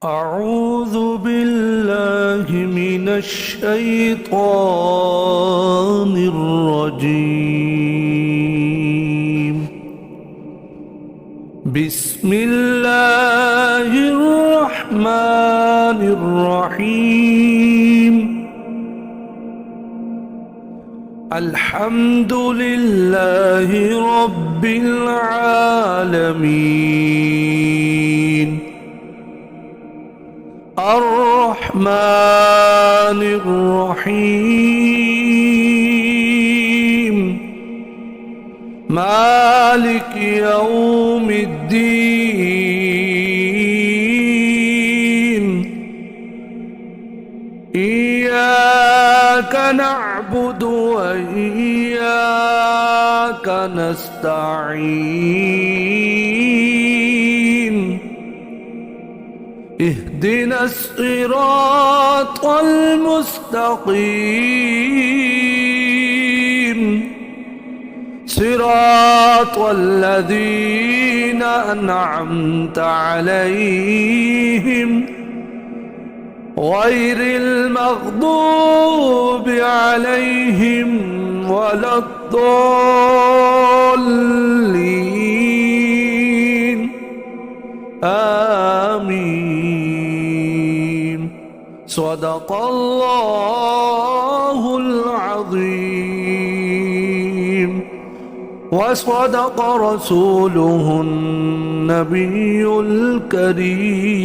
أعوذ بالله من الشيطان الرجيم. بسم الله الرحمن الرحيم. الحمد لله رب العالمين الرحمن الرحيم مالك يوم الدين. إياك نعبد وإياك نستعين. اهدنا الصراط المستقيم صراط الذين أنعمت عليهم غير المغضوب عليهم ولا الضالين. آمين. صدق الله العظيم وصدق رسوله النبي الكريم.